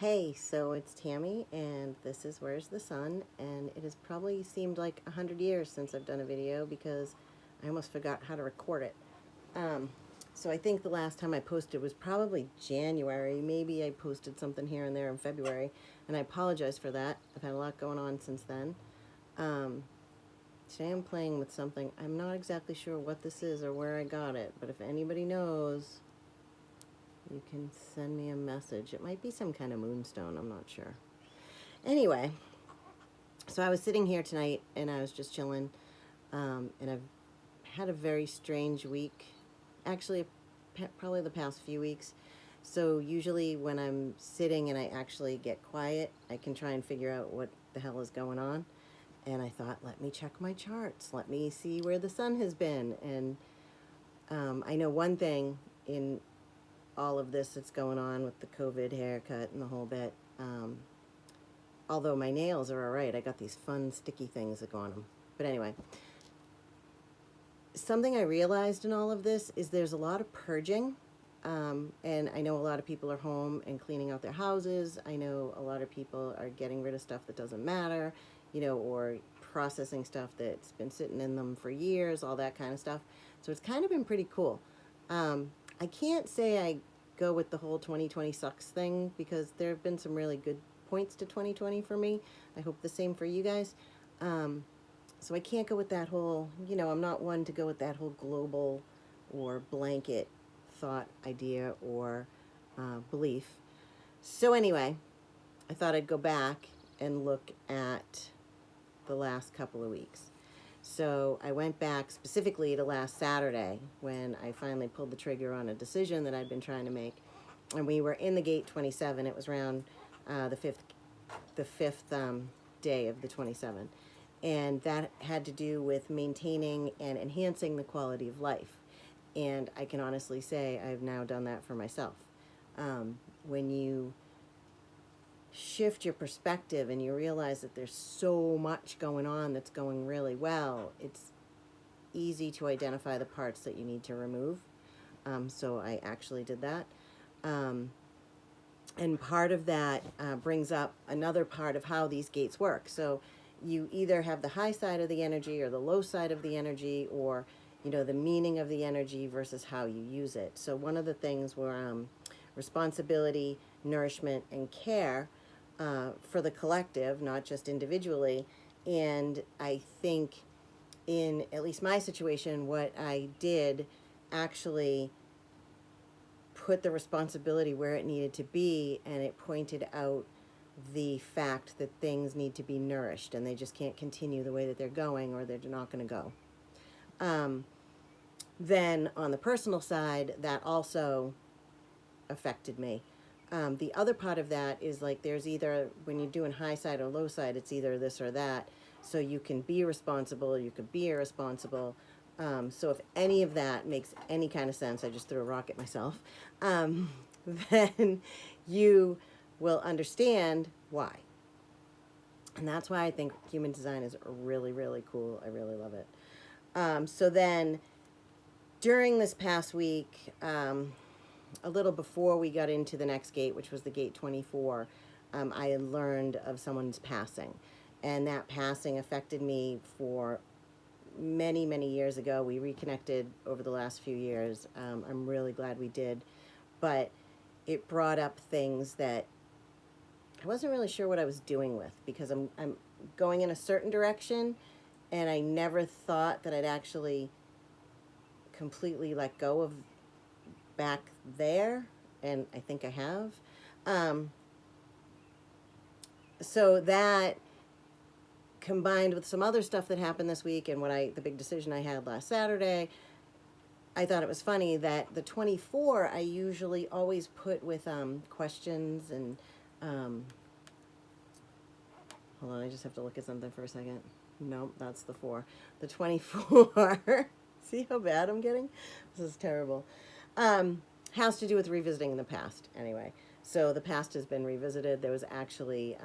Hey, so it's Tammy, and this is Where's the Sun, and it has probably seemed like 100 years since I've done a video because I almost forgot how to record it. Um, so I think the last time I posted was probably January. Maybe I posted something here and there in February, and I apologize for that. I've had a lot going on since then. Um, Today I'm playing with something. I'm not exactly sure what this is or where I got it, but if anybody knows, you can send me a message. It might be some kind of moonstone, I'm not sure. Anyway, so I was sitting here tonight and I was just chilling, and I've had a very strange week. Actually, probably the past few weeks. So usually when I'm sitting and I actually get quiet, I can try and figure out what the hell is going on. And I thought, let me check my charts. Let me see where the sun has been. And I know one thing in all of this that's going on with the COVID haircut and the whole bit. Although my nails are all right. I got these fun sticky things that go on them. But anyway, something I realized in all of this is there's a lot of purging. And I know a lot of people are home and cleaning out their houses. I know a lot of people are getting rid of stuff that doesn't matter, or processing stuff that's been sitting in them for years, all that kind of stuff. So it's kind of been pretty cool. I can't say I go with the whole 2020 sucks thing because there have been some really good points to 2020 for me. I hope the same for you guys. So I can't go with that whole, I'm not one to go with that whole global or blanket thought, idea, or belief. So anyway, I thought I'd go back and look at the last couple of weeks. So I went back specifically to last Saturday when I finally pulled the trigger on a decision that I'd been trying to make. And we were in the gate 27. It was around the fifth day of the 27. And that had to do with maintaining and enhancing the quality of life. And I can honestly say I've now done that for myself. When you shift your perspective and you realize that there's so much going on that's going really well, it's easy to identify the parts that you need to remove. So I actually did that. And part of that brings up another part of how these gates work. So you either have the high side of the energy or the low side of the energy, or the meaning of the energy versus how you use it. So one of the things were responsibility, nourishment, and care for the collective, not just individually. And I think in at least my situation, what I did actually put the responsibility where it needed to be, and it pointed out the fact that things need to be nourished and they just can't continue the way that they're going or they're not going to go. Then on the personal side, that also affected me. The other part of that is like there's either, when you're doing high side or low side, it's either this or that. So you can be responsible, you can be irresponsible. So if any of that makes any kind of sense, I just threw a rock at myself, then you will understand why. And that's why I think human design is really, really cool. I really love it. So then during this past week, a little before we got into the next gate, which was the gate 24, I had learned of someone's passing. And that passing affected me for many, many years ago. We reconnected over the last few years. I'm really glad we did. But it brought up things that I wasn't really sure what I was doing with, because I'm going in a certain direction, and I never thought that I'd actually completely let go of back there, and I think I have. So that combined with some other stuff that happened this week and the big decision I had last Saturday, I thought it was funny that the 24 I usually always put with questions and hold on, I just have to look at something for a second. Nope, that's the 4. The 24 see how bad I'm getting? This is terrible. Has to do with revisiting the past anyway. So the past has been revisited. There was actually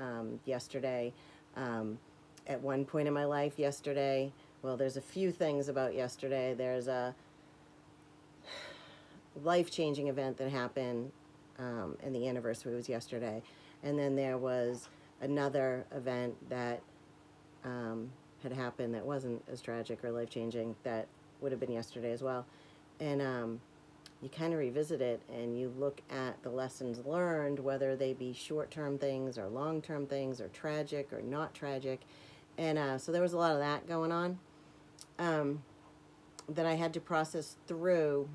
yesterday, at one point in my life yesterday, well, there's a few things about yesterday. There's a life-changing event that happened and the anniversary was yesterday. And then there was another event that had happened that wasn't as tragic or life-changing that would have been yesterday as well. And you kind of revisit it and you look at the lessons learned, whether they be short-term things or long-term things or tragic or not tragic. And so there was a lot of that going on that I had to process through.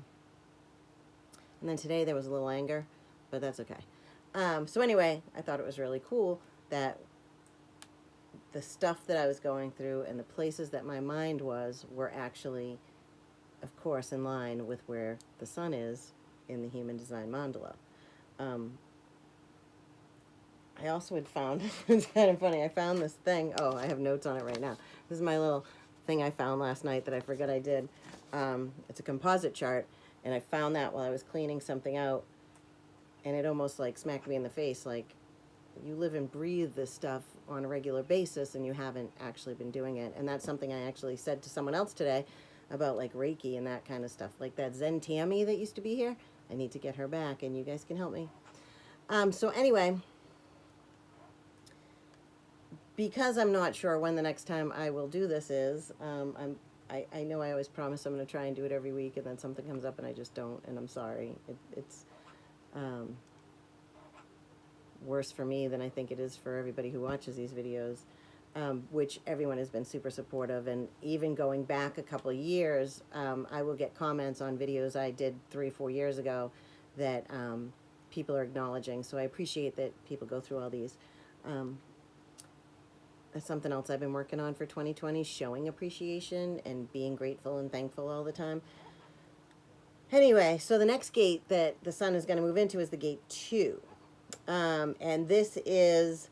And then today there was a little anger, but that's okay. So anyway, I thought it was really cool that the stuff that I was going through and the places that my mind was were actually, of course, in line with where the sun is in the human design mandala. I also had found, it's kind of funny, I found this thing. Oh, I have notes on it right now. This is my little thing I found last night that I forgot I did. It's a composite chart, and I found that while I was cleaning something out, and it almost like smacked me in the face, like, you live and breathe this stuff on a regular basis and you haven't actually been doing it. And that's something I actually said to someone else today about like Reiki and that kind of stuff. Like that Zen Tammy that used to be here, I need to get her back and you guys can help me. So anyway, because I'm not sure when the next time I will do this is, I know I always promise I'm going to try and do it every week, and then something comes up and I just don't, and I'm sorry. It's worse for me than I think it is for everybody who watches these videos, which everyone has been super supportive. And even going back a couple of years, I will get comments on videos I did 3 or 4 years ago that people are acknowledging. So I appreciate that people go through all these. That's something else I've been working on for 2020, showing appreciation and being grateful and thankful all the time. Anyway, so the next gate that the sun is going to move into is the gate 2. And this is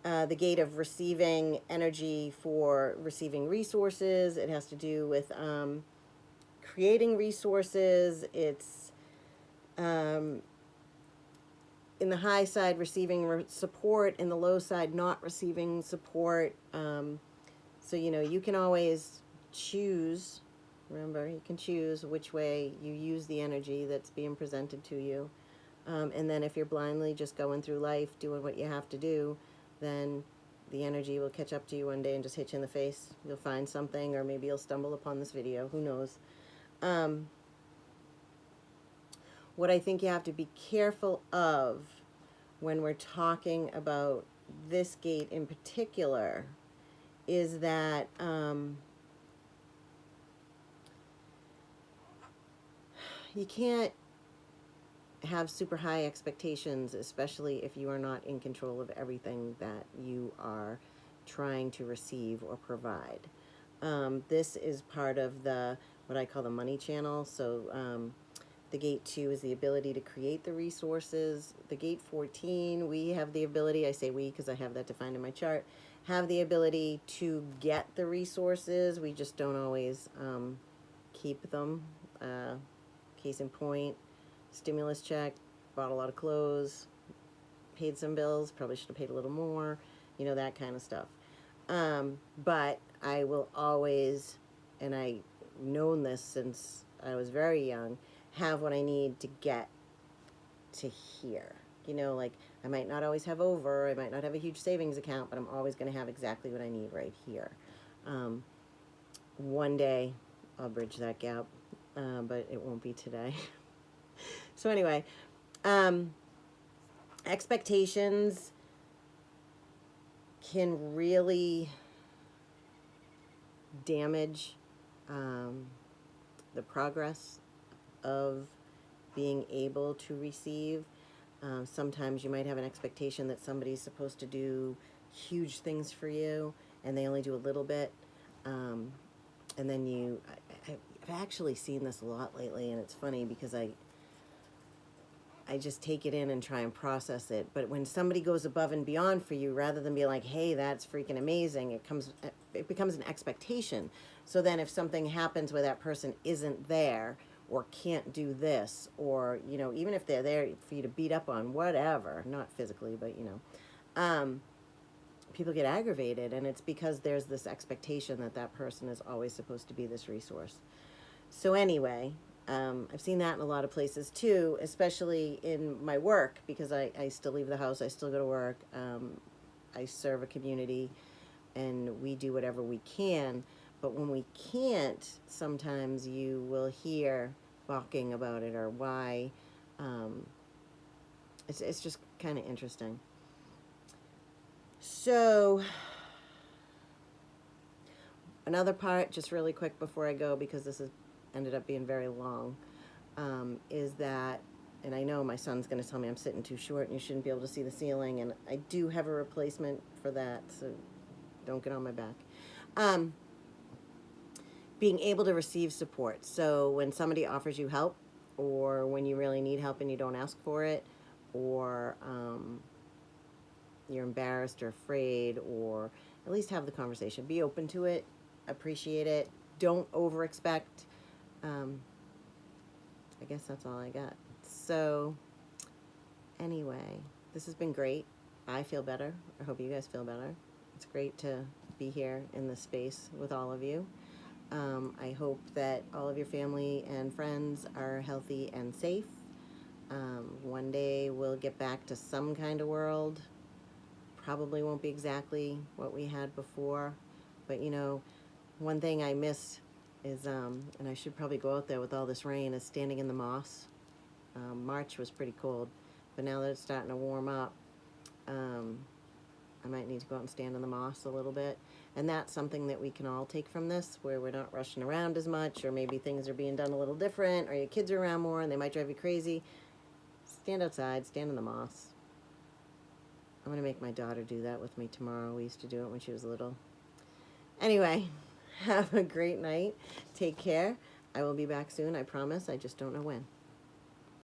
the gate of receiving energy for receiving resources. It has to do with creating resources. It's in the high side, receiving support. In the low side, not receiving support. So, you know, you can always choose. Remember, you can choose which way you use the energy that's being presented to you. And then if you're blindly just going through life, doing what you have to do, then the energy will catch up to you one day and just hit you in the face. You'll find something, or maybe you'll stumble upon this video. Who knows? What I think you have to be careful of when we're talking about this gate in particular is that you can't have super high expectations, especially if you are not in control of everything that you are trying to receive or provide. This is part of the what I call the money channel. So the gate 2 is the ability to create the resources. The gate 14, we have the ability, I say we because I have that defined in my chart, have the ability to get the resources. We just don't always keep them. Case in point, stimulus check, bought a lot of clothes, paid some bills, probably should have paid a little more, you know, that kind of stuff. But I will always, and I've known this since I was very young, have what I need to get to here. You know, like I might not always have over, I might not have a huge savings account, but I'm always going to have exactly what I need right here. One day I'll bridge that gap, but it won't be today. So anyway, expectations can really damage the progress of being able to receive. Sometimes you might have an expectation that somebody's supposed to do huge things for you and they only do a little bit. And then I've actually seen this a lot lately, and it's funny because I just take it in and try and process it. But when somebody goes above and beyond for you, rather than be like, hey, that's freaking amazing, it becomes an expectation. So then if something happens where that person isn't there or can't do this, or, you know, even if they're there for you to beat up on, whatever, not physically, but, you know, people get aggravated, and it's because there's this expectation that that person is always supposed to be this resource. So anyway, I've seen that in a lot of places too, especially in my work, because I still leave the house, I still go to work. I serve a community, and we do whatever we can. But when we can't, sometimes you will hear balking about it, or why. Um, it's just kind of interesting. So another part, just really quick before I go, because this has ended up being very long, is that, and I know my son's going to tell me I'm sitting too short and you shouldn't be able to see the ceiling, and I do have a replacement for that, so don't get on my back. Being able to receive support. So when somebody offers you help, or when you really need help and you don't ask for it, or you're embarrassed or afraid, or at least have the conversation. Be open to it, appreciate it, don't over expect. I guess that's all I got. So anyway, this has been great. I feel better. I hope you guys feel better. It's great to be here in this space with all of you. I hope that all of your family and friends are healthy and safe. One day we'll get back to some kind of world. Probably won't be exactly what we had before, but you know, one thing I miss is, and I should probably go out there with all this rain, is standing in the moss. March was pretty cold, but now that it's starting to warm up, I might need to go out and stand in the moss a little bit. And that's something that we can all take from this, where we're not rushing around as much, or maybe things are being done a little different, or your kids are around more and they might drive you crazy. Stand outside, stand in the moss. I'm going to make my daughter do that with me tomorrow. We used to do it when she was little. Anyway, have a great night. Take care. I will be back soon, I promise. I just don't know when.